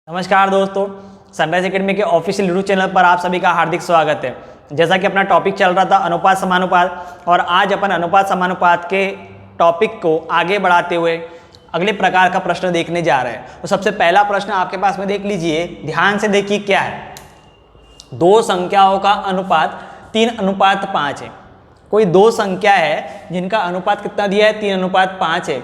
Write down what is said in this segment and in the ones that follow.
नमस्कार दोस्तों, sunrise academy के ऑफिशियल यूट्यूब चैनल पर आप सभी का हार्दिक स्वागत है। जैसा कि अपना टॉपिक चल रहा था अनुपात समानुपात, और आज अपन अनुपात समानुपात के टॉपिक को आगे बढ़ाते हुए अगले प्रकार का प्रश्न देखने जा रहे हैं। तो सबसे पहला प्रश्न आपके पास में देख लीजिए, ध्यान से देखिए क्या है। दो संख्याओं का अनुपात 3:5 है। कोई दो संख्या है जिनका अनुपात कितना दिया है, 3:5 है।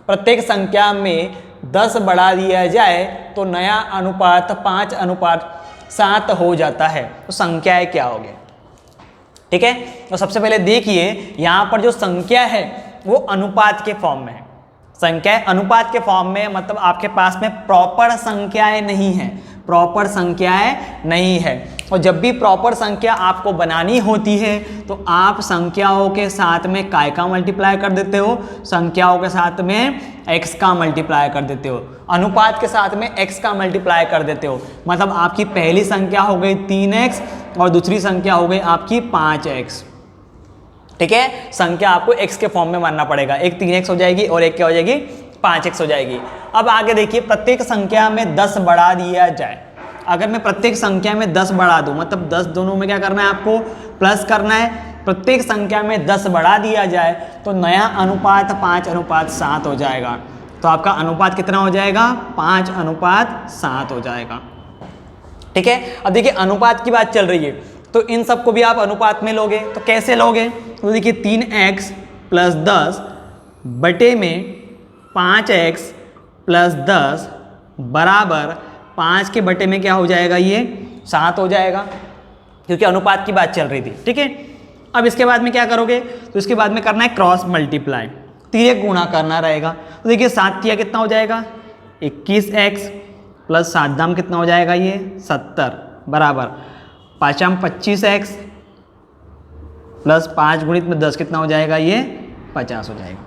प्रत्येक संख्या में 10 बढ़ा दिया जाए तो नया अनुपात 5:7 हो जाता है। तो संख्याएं क्या हो गया, ठीक है। तो सबसे पहले देखिए, यहाँ पर जो संख्या है वो अनुपात के फॉर्म में है। संख्याएं अनुपात के फॉर्म में, मतलब आपके पास में प्रॉपर संख्याएं नहीं है, प्रॉपर संख्याएं नहीं है। और जब भी प्रॉपर संख्या आपको बनानी होती है तो आप संख्याओं के साथ में काय का मल्टीप्लाई कर देते हो, संख्याओं के साथ में x का मल्टीप्लाई कर देते हो, अनुपात के साथ में x का मल्टीप्लाई कर देते हो। मतलब आपकी पहली संख्या हो गई 3x और दूसरी संख्या हो गई आपकी 5x, ठीक है। संख्या आपको x के फॉर्म में मानना पड़ेगा। एक 3x हो जाएगी और एक क्या हो जाएगी, 5x हो जाएगी। अब आगे देखिए, प्रत्येक संख्या में 10 बढ़ा दिया जाए। अगर मैं प्रत्येक संख्या में 10 बढ़ा दूं, मतलब 10 दोनों में क्या करना है, आपको प्लस करना है। प्रत्येक संख्या में 10 बढ़ा दिया जाए तो नया अनुपात 5:7 हो जाएगा। तो आपका अनुपात कितना हो जाएगा, 5:7 हो जाएगा, ठीक है। अब देखिए, अनुपात की बात चल रही है तो इन सबको भी आप अनुपात में लोगे तो कैसे लोगे। तो देखिए 3x + 10 बटे में 5x + 10 बराबर 5 के बटे में क्या हो जाएगा, ये 7 हो जाएगा, क्योंकि अनुपात की बात चल रही थी, ठीक है। अब इसके बाद में क्या करोगे, तो इसके बाद में करना है क्रॉस मल्टीप्लाई, 3 गुणा करना रहेगा। तो देखिए 7 किया कितना हो जाएगा, 21x + 7 दाम कितना हो जाएगा, ये 70 बराबर 5 25x + 5 गुणित में 10 कितना हो जाएगा, ये 50 हो जाएगा,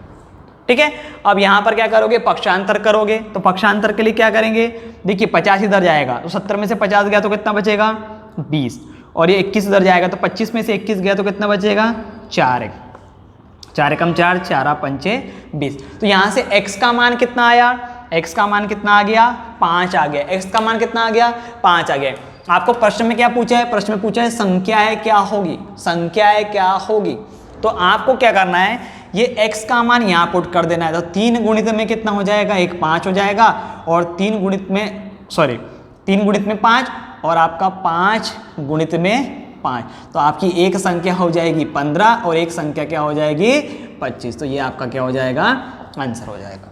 ठीक है। अब यहाँ पर क्या करोगे, पक्षांतर करोगे। तो पक्षांतर के लिए क्या करेंगे, देखिए 50 इधर जाएगा तो 70 में से 50 गया तो कितना बचेगा, 20। और ये 21 इधर जाएगा तो 25 में से 21 गया तो कितना बचेगा, 4 एकम 4, 4 पंचे 20। तो यहाँ से x का मान कितना आया, x का मान कितना आ गया, 5 आ गया। x का मान कितना आ गया, 5 आ गया। आपको प्रश्न में क्या पूछा है, प्रश्न में पूछा है संख्याएं क्या होगी, संख्याएं क्या होगी। तो आपको क्या करना है, ये x का मान यहाँ पुट कर देना है। तो 3 गुणित में कितना हो जाएगा, एक 5 हो जाएगा, और 3 गुणित में 5 और आपका 5 गुणित में 5। तो आपकी एक संख्या हो जाएगी 15 और एक संख्या क्या हो जाएगी, 25। तो ये आपका क्या हो जाएगा, आंसर हो जाएगा,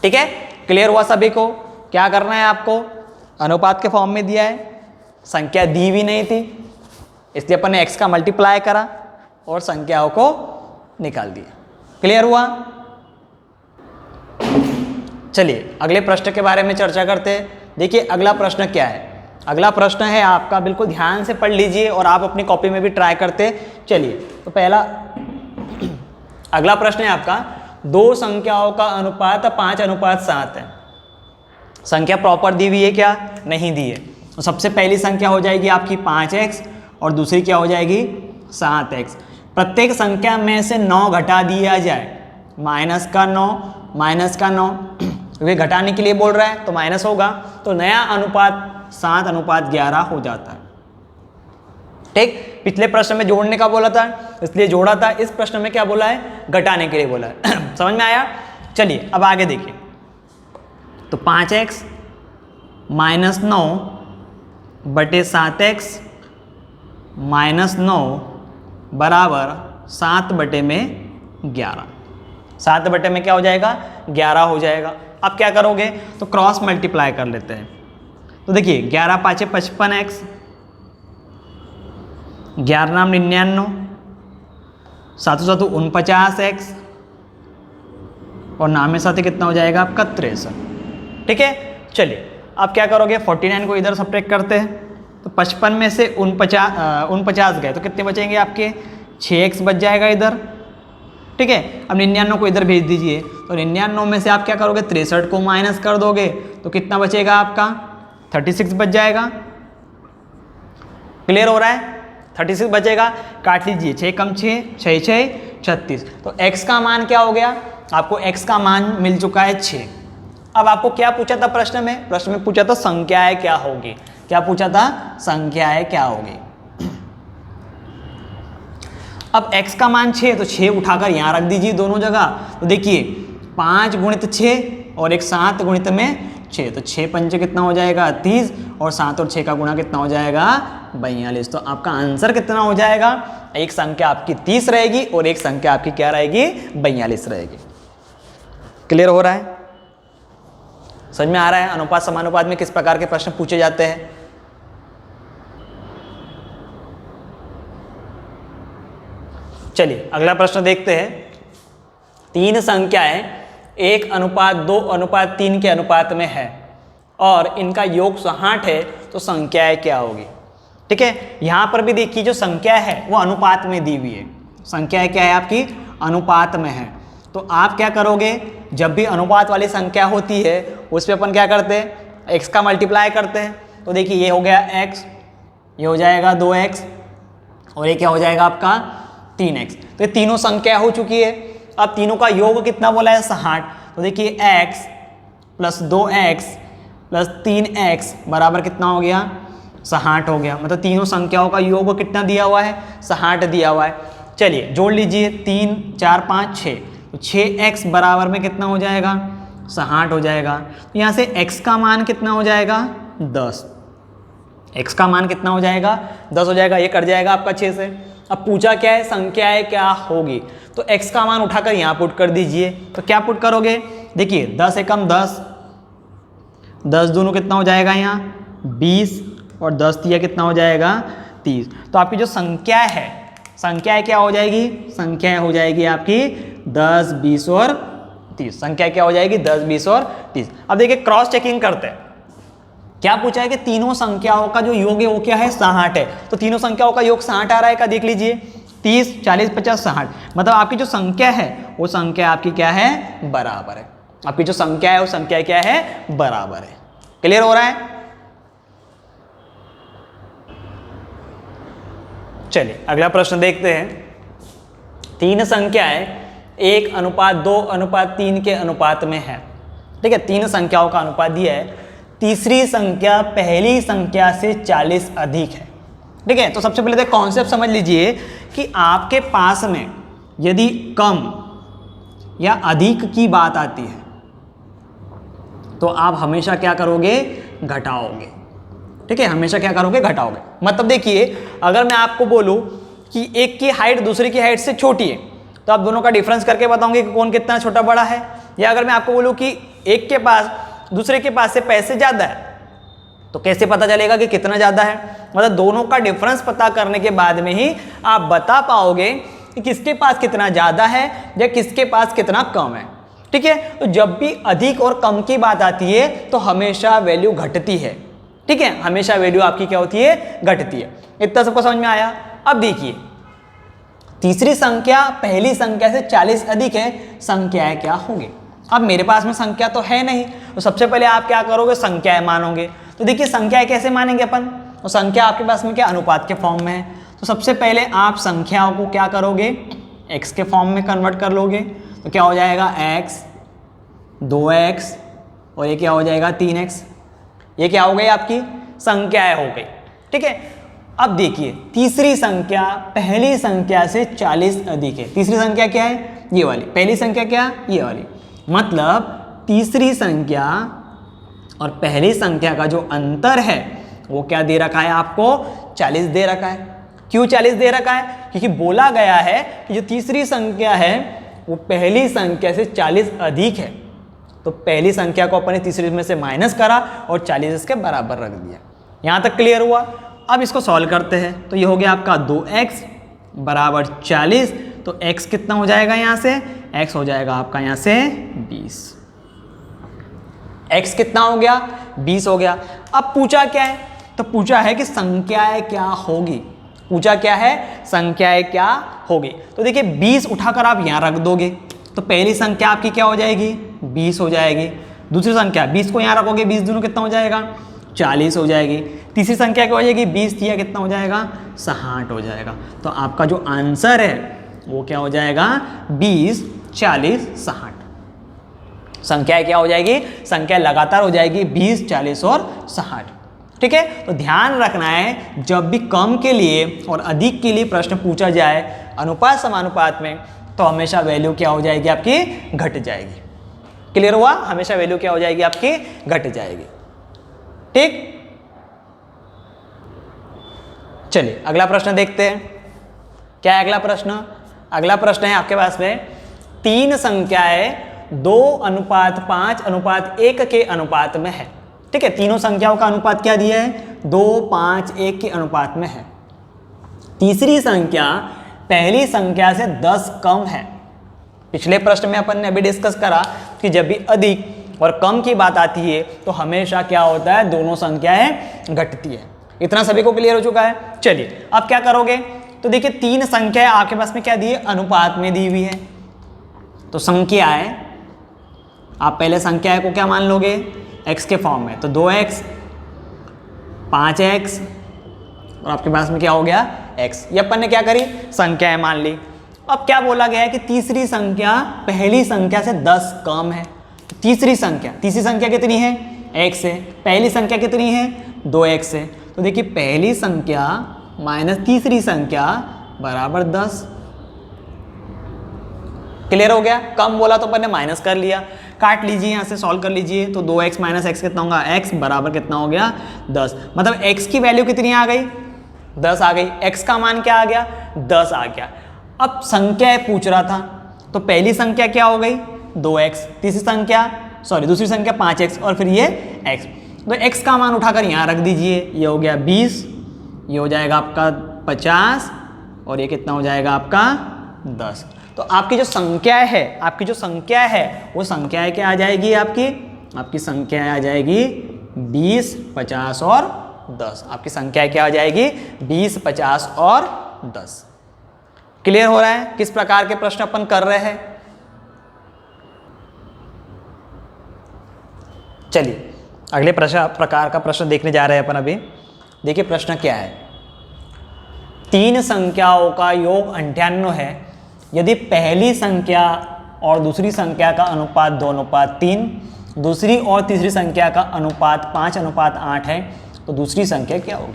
ठीक है। क्लियर हुआ सभी को। क्या करना है आपको, अनुपात के फॉर्म में दिया है, संख्या दी भी नहीं थी, इसलिए अपन ने x का मल्टीप्लाई करा और संख्याओं को निकाल दिया। क्लियर हुआ। चलिए अगले प्रश्न के बारे में चर्चा करते हैं। देखिए अगला प्रश्न क्या है, अगला प्रश्न है आपका, बिल्कुल ध्यान से पढ़ लीजिए और आप अपनी कॉपी में भी ट्राई करते चलिए। तो पहला अगला प्रश्न है आपका, दो संख्याओं का अनुपात 5:7 है। संख्या प्रॉपर दी हुई है क्या, नहीं दी है। तो सबसे पहली संख्या हो जाएगी आपकी 5x और दूसरी क्या हो जाएगी, 7x। प्रत्येक संख्या में से 9 घटा दिया जाए, -9 वे घटाने के लिए बोल रहा है तो माइनस होगा, तो नया अनुपात 7:11 हो जाता है, ठीक। पिछले प्रश्न में जोड़ने का बोला था इसलिए जोड़ा था, इस प्रश्न में क्या बोला है, घटाने के लिए बोला है। समझ में आया। चलिए अब आगे देखिए, तो 5x - 9 बटे 7x -9 बराबर 7 बटे में 11। 7 बटे में क्या हो जाएगा, 11 हो जाएगा। अब क्या करोगे, तो क्रॉस मल्टीप्लाई कर लेते हैं। तो देखिए 11 × 5 = 55x, 11 × 9 = 99, 7 × 7 = 49x और 9 में 7 कितना हो जाएगा आपका, 63, ठीक है। चलिए अब क्या करोगे, 49 को इधर सब्ट्रैक्ट करते हैं। तो 55 में से 49 गए तो कितने बचेंगे आपके, 6x बच जाएगा इधर, ठीक है। अब 99 को इधर भेज दीजिए। तो 99 में से आप क्या करोगे, 63 को माइनस कर दोगे तो कितना बचेगा आपका, 36 बच जाएगा। क्लियर हो रहा है, 36 बचेगा। काट लीजिए, 6 कम 6, 6 6 36। तो x का मान क्या हो गया, आपको x का मान मिल चुका है 6। अब आपको क्या पूछा था प्रश्न में? प्रश्न में पूछा था संख्याएं क्या होगी। क्या पूछा था? संख्याएं क्या होगी। अब x का मान 6, तो 6 उठाकर यहां रख दीजिए दोनों जगह। तो देखिए 5 गुणित 6 और एक 7 गुणित में 6, तो 6 पंचे कितना हो जाएगा 30, और 7 और 6 का गुणा कितना हो जाएगा 42। तो आपका आंसर कितना हो जाएगा? एक संख्या आपकी 30 रहेगी और एक संख्या आपकी क्या रहेगी 42 रहेगी। क्लियर हो रहा है? समझ में आ रहा है अनुपात समानुपात में किस प्रकार के प्रश्न पूछे जाते हैं? चलिए अगला प्रश्न देखते हैं। 3 संख्याएं 1:2:3 के अनुपात में है और इनका योग 60 है, तो संख्याएं क्या होगी? ठीक है, यहां पर भी देखिए जो संख्या है वो अनुपात में दी हुई है। संख्या क्या है आपकी? अनुपात में है। तो आप क्या करोगे? जब भी अनुपात वाली संख्या होती है उस पर अपन क्या करते हैं? x का मल्टीप्लाई करते हैं। तो देखिए ये हो गया x, ये हो जाएगा 2x और ये क्या हो जाएगा आपका 3x। तो ये तीनों संख्या हो चुकी है। अब तीनों का योग कितना बोला है 60। तो देखिए x + 2x + 3x बराबर कितना हो गया 60 हो गया। मतलब तीनों संख्याओं का योग कितना दिया हुआ है 60 दिया हुआ है। चलिए जोड़ लीजिए 3 4 5 6, तो 6x बराबर में कितना हो जाएगा 60 हो जाएगा। तो यहाँ से x का मान कितना हो जाएगा 10। x का मान कितना हो जाएगा 10 हो जाएगा। ये कट जाएगा आपका 6 से। अब पूछा क्या है? संख्याएं क्या होगी। तो x का मान उठाकर यहाँ पुट कर दीजिए। तो क्या पुट करोगे? देखिए 10 एकम 10, 10 दोनों कितना हो जाएगा यहाँ 20, और 10 तिया कितना हो जाएगा 30। तो आपकी जो संख्या है, संख्याएं क्या हो जाएगी? संख्याएं हो जाएगी आपकी 10, 20 और 30। संख्या क्या हो जाएगी 10, 20 और 30। अब देखिए क्रॉस चेकिंग करते हैं। क्या पूछा है कि तीनों संख्याओं का जो योग है वो क्या है 60 है। तो तीनों संख्याओं का योग 60 आ रहा है का देख लीजिए 30, 40, 50, 60। मतलब आपकी जो संख्या है वो संख्या आपकी क्या है बराबर है। आपकी जो संख्या है वो संख्या क्या है बराबर है। क्लियर हो रहा है? चलिए अगला प्रश्न देखते हैं। 3 संख्याएं 1:2:3 के अनुपात में है। ठीक है, 3 संख्याओं का अनुपात दिया है। तीसरी संख्या पहली संख्या से 40 अधिक है। ठीक है, तो सबसे पहले तो कॉन्सेप्ट समझ लीजिए कि आपके पास में यदि कम या अधिक की बात आती है तो आप हमेशा क्या करोगे घटाओगे। ठीक है, हमेशा क्या करोगे घटाओगे। मतलब देखिए अगर मैं आपको बोलूं कि एक की हाइट दूसरे की हाइट से छोटी है तो आप दोनों का डिफरेंस करके बताओगे कि कौन कितना छोटा बड़ा है। या अगर मैं आपको बोलूं कि एक के पास दूसरे के पास से पैसे ज़्यादा है तो कैसे पता चलेगा कि कितना ज़्यादा है? मतलब दोनों का डिफरेंस पता करने के बाद में ही आप बता पाओगे कि किसके पास कितना ज़्यादा है या किसके पास कितना कम है। ठीक है, तो जब भी अधिक और कम की बात आती है तो हमेशा वैल्यू घटती है। ठीक है, हमेशा वैल्यू आपकी क्या होती है घटती है। इतना सबको समझ में आया? अब देखिए तीसरी संख्या पहली संख्या से 40 अधिक है, संख्याएं क्या होंगी? अब मेरे पास में संख्या तो है नहीं, तो सबसे पहले आप क्या करोगे संख्याएं मानोगे। तो देखिए संख्याएं कैसे मानेंगे अपन? तो संख्या आपके पास में क्या अनुपात के फॉर्म में है। तो सबसे पहले आप संख्याओं को क्या करोगे x के फॉर्म में कन्वर्ट कर लोगे। तो क्या हो जाएगा x, 2x और ये क्या हो जाएगा 3x। ये क्या हो गई आपकी संख्याएं हो गई। ठीक है, अब देखिए तीसरी संख्या पहली संख्या से 40 अधिक है। तीसरी संख्या क्या है? ये वाली। पहली संख्या क्या? ये वाली। मतलब तीसरी संख्या और पहली संख्या का जो अंतर है वो क्या दे रखा है आपको 40 दे रखा है। क्यों 40 दे रखा है? क्योंकि बोला गया है कि जो तीसरी संख्या है वो पहली संख्या से 40 अधिक है। तो पहली संख्या को अपने तीसरी में से माइनस करा और 40 इसके बराबर रख दिया। यहाँ तक क्लियर हुआ? अब इसको सॉल्व करते हैं। तो ये हो गया आपका 2x बराबर 40। तो x कितना हो जाएगा यहाँ से? x हो जाएगा आपका यहाँ से 20। x कितना हो गया? 20 हो गया। अब पूछा क्या है? तो पूछा है कि संख्याएं क्या होगी। पूछा क्या है? संख्याएं क्या होगी। तो देखिए 20 उठाकर आप यहाँ रख दोगे तो पहली संख्या आपकी क्या हो जाएगी 20 हो जाएगी। दूसरी संख्या 20 को यहाँ रखोगे 20 दूनों कितना हो जाएगा 40 हो जाएगी। तीसरी संख्या क्या हो जाएगी 20 दिया कितना हो जाएगा 60 हो जाएगा। तो आपका जो आंसर है वो क्या हो जाएगा 20, 40, 60। संख्या क्या हो जाएगी, संख्या लगातार हो जाएगी 20, 40 और 60। ठीक है, तो ध्यान रखना है जब भी कम के लिए और अधिक के लिए प्रश्न पूछा जाए अनुपात समानुपात में, तो हमेशा वैल्यू क्या हो जाएगी आपकी, घट जाएगी। क्लियर हुआ, हमेशा वैल्यू क्या हो जाएगी आपकी, घट जाएगी। ठीक, चलिए अगला प्रश्न देखते हैं। क्या है अगला प्रश्न? अगला प्रश्न है आपके पास में 3 संख्याएं 2:5:1 के अनुपात में है। ठीक है, तीनों संख्याओं का अनुपात क्या दिया है, 2:5:1 के अनुपात में है। तीसरी संख्या पहली संख्या से 10 कम है। पिछले प्रश्न में अपन ने अभी डिस्कस करा कि जब भी अधिक और कम की बात आती है तो हमेशा क्या होता है, दोनों संख्याएं घटती है। इतना सभी को क्लियर हो चुका है। चलिए अब क्या करोगे, तो देखिए 3 संख्याएं आपके पास में क्या दी है, अनुपात में दी हुई है। तो संख्या है, आप पहले संख्या को क्या मान लोगे, x के फॉर्म में, तो 2x 5x और आपके पास में क्या हो गया, x। ये अपन ने क्या करी, संख्याएं मान ली। अब क्या बोला गया है कि तीसरी संख्या पहली संख्या से 10 कम है। तीसरी संख्या कितनी है, x है। पहली संख्या कितनी है, 2x है। तो देखिए पहली संख्या माइनस तीसरी संख्या बराबर 10। क्लियर हो गया, कम बोला तो अपन ने माइनस कर लिया। काट लीजिए, यहाँ से सॉल्व कर लीजिए, तो 2x माइनस x कितना होगा, x बराबर कितना हो गया, 10। मतलब x की वैल्यू कितनी आ गई, 10 आ गई। x का मान क्या आ गया, 10 आ गया। अब संख्या पूछ रहा था, तो पहली संख्या क्या हो गई, 2x, दूसरी संख्या 5x और फिर ये x। तो x का मान उठाकर यहाँ रख दीजिए, ये हो गया 20, ये हो जाएगा आपका 50 और ये कितना हो जाएगा आपका 10। तो आपकी जो संख्या है, वो संख्याएं क्या आ जाएगी आपकी संख्याएं आ जाएगी 20, 50 और 10। आपकी संख्याएं क्या आ जाएगी, 20, 50 और 10। क्लियर हो रहा है किस प्रकार के प्रश्न अपन कर रहे हैं? चलिए अगले प्रकार का प्रश्न देखने जा रहे हैं अपन अभी। देखिए प्रश्न क्या है, 3 संख्याओं का योग 98 है। यदि पहली संख्या और दूसरी संख्या का अनुपात 2:3, दूसरी और तीसरी संख्या का अनुपात 5:8 है, तो दूसरी संख्या क्या होगी?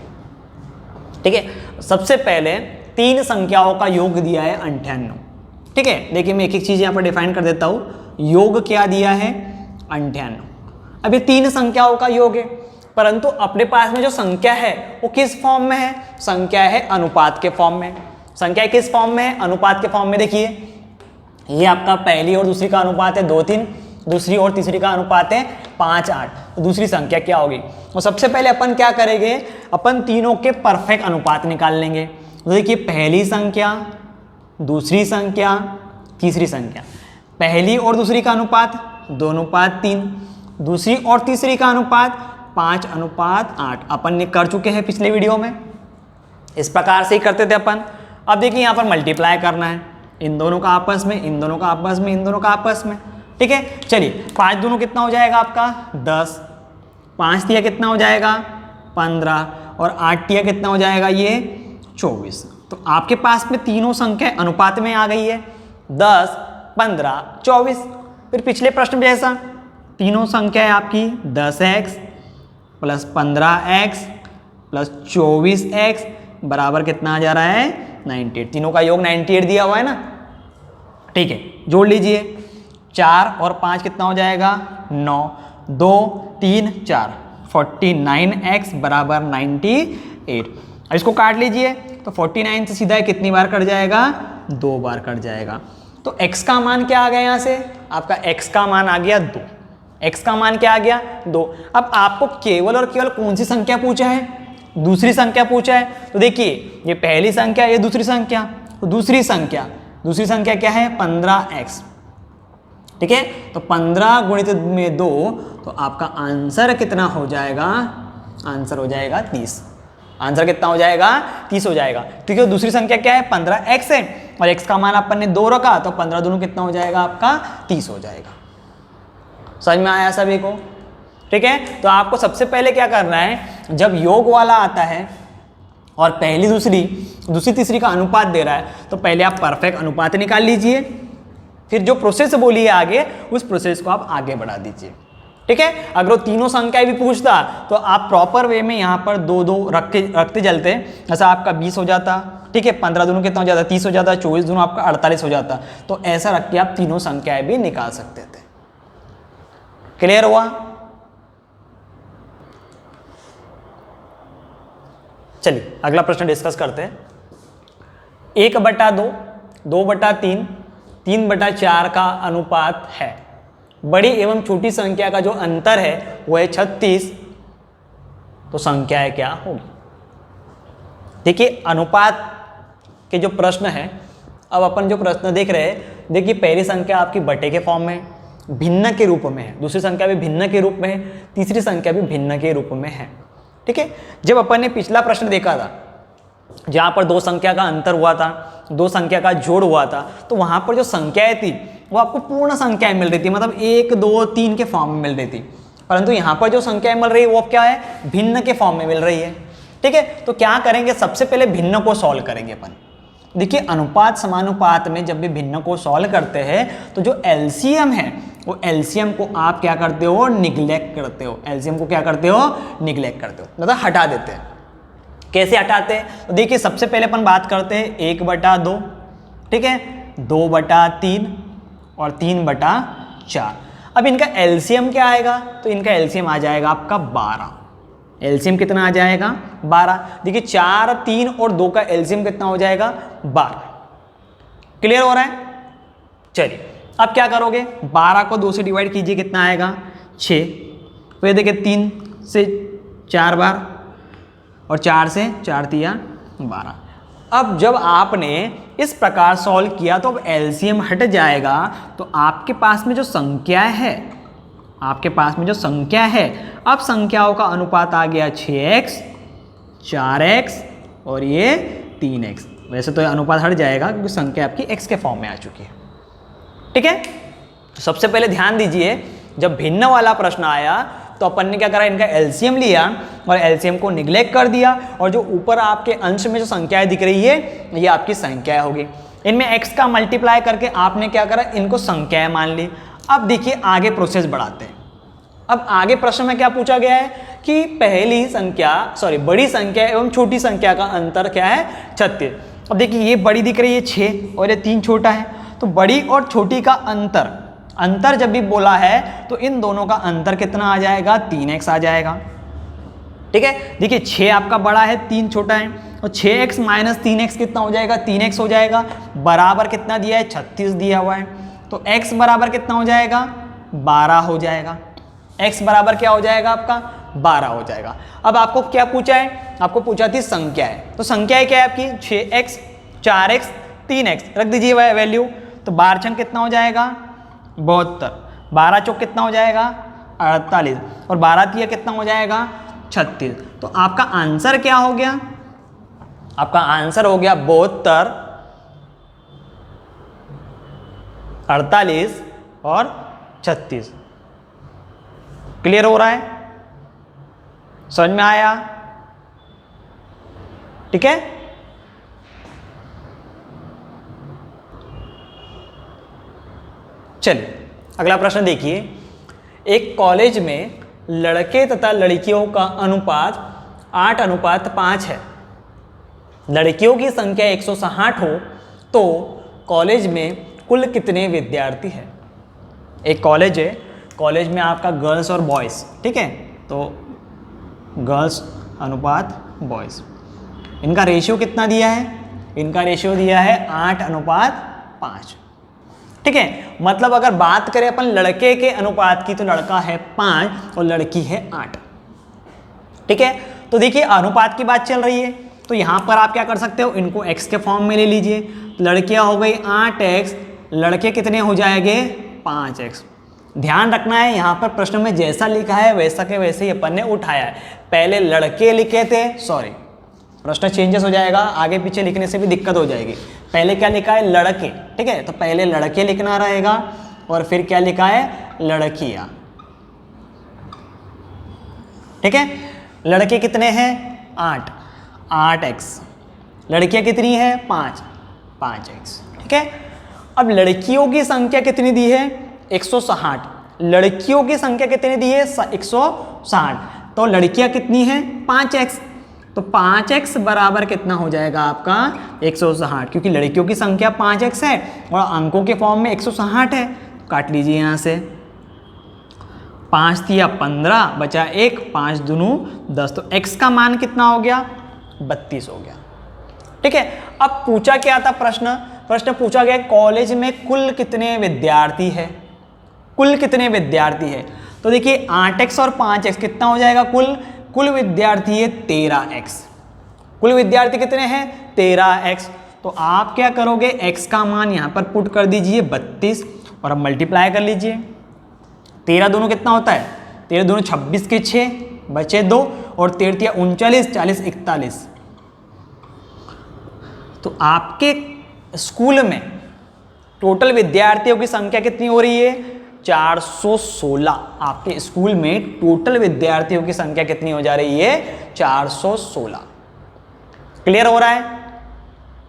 ठीक है, सबसे पहले 3 संख्याओं का योग दिया है 98। ठीक है, देखिए मैं एक एक चीज़ यहाँ पर डिफाइन कर देता हूँ। योग क्या दिया है, 98। अब ये 3 संख्याओं का योग है, परंतु अपने पास में जो संख्या है वो किस फॉर्म में है, संख्या है अनुपात के फॉर्म में। संख्या किस फॉर्म में है, अनुपात के फॉर्म में। देखिए ये आपका पहली और दूसरी का अनुपात है 2:3, दूसरी और तीसरी का अनुपात है 5:8। तो दूसरी संख्या क्या होगी? और सबसे पहले अपन क्या करेंगे, अपन तीनों के परफेक्ट अनुपात निकाल लेंगे। तो देखिए पहली संख्या, दूसरी संख्या, तीसरी संख्या, पहली और दूसरी का अनुपात 2:3, दूसरी और तीसरी का अनुपात 5:8 अपन ने कर चुके हैं पिछले वीडियो में। इस प्रकार से ही करते थे अपन। अब देखिए यहाँ पर मल्टीप्लाई करना है, इन दोनों का आपस में, इन दोनों का आपस में, इन दोनों का आपस में। ठीक है, चलिए 5 दूनों कितना हो जाएगा आपका 10, 5 तिया कितना हो जाएगा 15 और 8 तिया कितना हो जाएगा ये 24। तो आपके पास में तीनों संख्या अनुपात में आ गई है, 10, 15, 24। फिर पिछले प्रश्न जैसा तीनों संख्या है आपकी 10x plus 15x plus 24x बराबर कितना आ जा रहा है 98। तीनों का योग 98 दिया हुआ है ना। ठीक है, जोड़ लीजिए, 4 और 5 कितना हो जाएगा 9, 2, 3, 4, 49x बराबर 98। अब इसको काट लीजिए, तो 49 से सीधा कितनी बार कट जाएगा, 2 बार कट जाएगा। तो x का मान क्या आ गया, यहाँ से आपका x का मान आ गया 2। x का मान क्या आ गया 2। अब आपको केवल और केवल कौन सी संख्या पूछा है, दूसरी संख्या पूछा है। तो देखिए ये पहली संख्या, ये दूसरी संख्या, तो दूसरी संख्या क्या है 15x। ठीक है, तो 15 गुणित में 2, तो आपका आंसर कितना हो जाएगा, आंसर हो जाएगा 30। आंसर कितना हो जाएगा 30 हो जाएगा। ठीक है, दूसरी संख्या क्या है 15x है और x का मान अपन ने 2 रखा, तो 15 दूनी कितना हो जाएगा आपका 30 हो जाएगा। समझ में आया सभी को? ठीक है, तो आपको सबसे पहले क्या करना है, जब योग वाला आता है और पहली दूसरी तीसरी का अनुपात दे रहा है, तो पहले आप परफेक्ट अनुपात निकाल लीजिए। फिर जो प्रोसेस बोली है आगे, उस प्रोसेस को आप आगे बढ़ा दीजिए। ठीक है, अगर वो तीनों संख्याएं भी पूछता तो आप प्रॉपर वे में यहाँ पर 2-2 रखते चलते, जैसा आपका 20 हो जाता, ठीक है, 15 दूनों कितना हो जाता, 30 हो जाता, 24 दूनों आपका 48 हो जाता। तो ऐसा रख के आप तीनों संख्याएं भी निकाल सकते थे। क्लियर हुआ? चलिए अगला प्रश्न डिस्कस करते हैं। 1/2, 2/3, 3/4 का अनुपात है। बड़ी एवं छोटी संख्या का जो अंतर है वो है 36। तो संख्याएं क्या होगी? देखिए अनुपात के जो प्रश्न है, अब अपन जो प्रश्न देख रहे हैं, देखिए पहली संख्या आपकी बटे के फॉर्म में, भिन्न के रूप में है, दूसरी संख्या भी भिन्न के रूप में है, तीसरी संख्या भी भिन्न के रूप में है। ठीक है, जब अपन ने पिछला प्रश्न देखा था जहाँ पर दो संख्या का अंतर हुआ था, दो संख्या का जोड़ हुआ था, तो वहाँ पर जो संख्याएं थी वो आपको पूर्ण संख्याएं मिल रही थी, मतलब 1, 2, 3 के फॉर्म में मिल रही थी। परंतु यहाँ पर जो संख्याएं मिल रही है वो अब क्या है, भिन्न के फॉर्म में मिल रही है। ठीक है, तो क्या करेंगे, सबसे पहले भिन्न को सॉल्व करेंगे अपन। देखिए अनुपात समानुपात में जब भी भिन्न को सॉल्व करते हैं तो जो एलसीएम है वो एलसीएम को आप क्या करते हो, निग्लेक्ट करते हो। एलसीएम को क्या करते हो, निग्लेक्ट करते हो, मतलब हटा देते हैं। कैसे हटाते हैं? तो देखिए सबसे पहले अपन बात करते हैं 1/2, ठीक है, 2/3 और 3/4। अब इनका एलसीएम क्या आएगा? तो इनका एलसीएम आ जाएगा आपका 12। एलसीएम कितना आ जाएगा? 12। देखिए 4, 3 और 2 का एलसीएम कितना हो जाएगा? 12। क्लियर हो रहा है? चलिए अब क्या करोगे, 12 को 2 से डिवाइड कीजिए, कितना आएगा? 6। फिर देखिए 3 से 4 बार और 4 से 4 तिया 12। अब जब आपने इस प्रकार सॉल्व किया तो अब एलसीएम हट जाएगा, तो आपके पास में जो संख्या है, आपके पास में जो संख्या है, अब संख्याओं का अनुपात आ गया 6x, 4x और ये 3x। वैसे तो ये अनुपात हट जाएगा क्योंकि संख्या आपकी x के फॉर्म में आ चुकी है। ठीक है, तो सबसे पहले ध्यान दीजिए, जब भिन्न वाला प्रश्न आया तो अपन ने क्या करा, इनका एलसीएम लिया और एलसीएम को निग्लेक्ट कर दिया, और जो ऊपर आपके अंश में जो संख्याएं दिख रही है ये आपकी संख्याएं होगी। इनमें x का मल्टीप्लाई करके आपने क्या करा, इनको संख्याएं मान ली। अब देखिए आगे प्रोसेस बढ़ाते हैं। अब आगे प्रश्न में क्या पूछा गया है कि पहली संख्या बड़ी संख्या एवं छोटी संख्या का अंतर क्या है, 36। अब देखिए ये बड़ी दिख रही है 6 और ये 3 छोटा है, तो बड़ी और छोटी का अंतर जब भी बोला है तो इन दोनों का अंतर कितना आ जाएगा, 3x आ जाएगा। ठीक है, देखिए 6 आपका बड़ा है, 3 छोटा है, और 6x माइनस 3x कितना हो जाएगा, 3x हो जाएगा। बराबर कितना दिया है, 36 दिया हुआ है, तो x बराबर कितना हो जाएगा, 12 हो जाएगा। x बराबर क्या हो जाएगा आपका, 12 हो जाएगा। अब आपको क्या पूछा है, आपको पूछा थी संख्या है, तो संख्या क्या है आपकी, 6x, 4x, 3x रख दीजिए वैल्यू, तो 12 छंग कितना हो जाएगा, 72। 12 चौक कितना हो जाएगा, 48, और 12 तिया कितना हो जाएगा, 36। तो आपका आंसर क्या हो गया, आपका आंसर हो गया 72, 48 और 36। क्लियर हो रहा है, समझ में आया? ठीक है, चलिए अगला प्रश्न देखिए। एक कॉलेज में लड़के तथा लड़कियों का अनुपात 8:5 है। लड़कियों की संख्या 160 हो तो कॉलेज में कुल कितने विद्यार्थी हैं? एक कॉलेज है, कॉलेज में आपका गर्ल्स और बॉयज़, ठीक है, तो गर्ल्स अनुपात बॉयज़, इनका रेशियो कितना दिया है, इनका रेशियो दिया है 8:5। ठीक है, मतलब अगर बात करें अपन लड़के के अनुपात की तो लड़का है 5 और लड़की है 8। ठीक है, तो देखिए अनुपात की बात चल रही है, तो यहाँ पर आप क्या कर सकते हो, इनको x के फॉर्म में ले लीजिए। लड़कियाँ हो गई 8x, लड़के कितने हो जाएंगे, 5x। ध्यान रखना है यहाँ पर प्रश्न में जैसा लिखा है वैसा के वैसे ही अपन ने उठाया है। पहले लड़के लिखे थे, प्रश्न चेंजेस हो जाएगा, आगे पीछे लिखने से भी दिक्कत हो जाएगी। पहले क्या लिखा है, लड़के, ठीक है, तो पहले लड़के लिखना रहेगा और फिर क्या लिखा है, लड़कियां। ठीक है, लड़के कितने हैं, 8x, लड़कियां कितनी है, 5x। ठीक है, अब लड़कियों की संख्या कितनी दी है? 160। लड़कियों की संख्या कितनी दी है? 160। तो लड़कियां कितनी हैं? 5x। तो 5x बराबर कितना हो जाएगा आपका? 160, क्योंकि लड़कियों की संख्या 5x है और अंकों के फॉर्म में 160 है। काट लीजिए यहाँ से, 5 तिया 15 बचा 1, 5 दूनू 10, तो x का मान कितना हो गया? 32 हो गया। ठीक है, अब पूछा क्या था प्रश्न पूछा गया कॉलेज में कुल कितने विद्यार्थी है? कुल कितने विद्यार्थी है? तो देखिए 8x और 5x कितना हो जाएगा? कुल विद्यार्थी है 13x। कुल विद्यार्थी कितने हैं? 13x। तो आप क्या करोगे? x का मान यहाँ पर पुट कर दीजिए 32 और अब मल्टीप्लाई कर लीजिए। 13 दोनों कितना होता है? 13 दोनों 26 के 6 बचे 2 और 13 तिया 39, 40 41। तो आपके स्कूल में टोटल विद्यार्थियों की संख्या कितनी हो रही है? 416। आपके स्कूल में टोटल विद्यार्थियों की संख्या कितनी हो जा रही है? 416। क्लियर हो रहा है?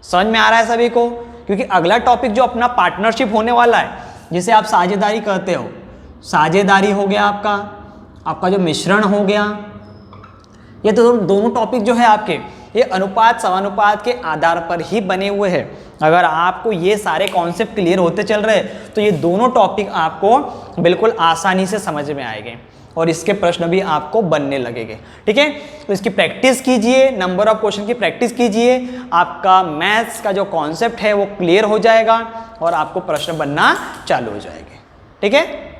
समझ में आ रहा है सभी को? क्योंकि अगला टॉपिक जो अपना पार्टनरशिप होने वाला है, जिसे आप साझेदारी कहते हो, साझेदारी हो गया आपका जो मिश्रण हो गया, ये तो दोनों टॉपिक जो है आपके, ये अनुपात समानुपात के आधार पर ही बने हुए हैं। अगर आपको ये सारे कॉन्सेप्ट क्लियर होते चल रहे तो ये दोनों टॉपिक आपको बिल्कुल आसानी से समझ में आएंगे और इसके प्रश्न भी आपको बनने लगेंगे। ठीक है, तो इसकी प्रैक्टिस कीजिए, नंबर ऑफ क्वेश्चन की प्रैक्टिस कीजिए, आपका मैथ्स का जो कॉन्सेप्ट है वो क्लियर हो जाएगा और आपको प्रश्न बनना चालू हो जाएंगे। ठीक है।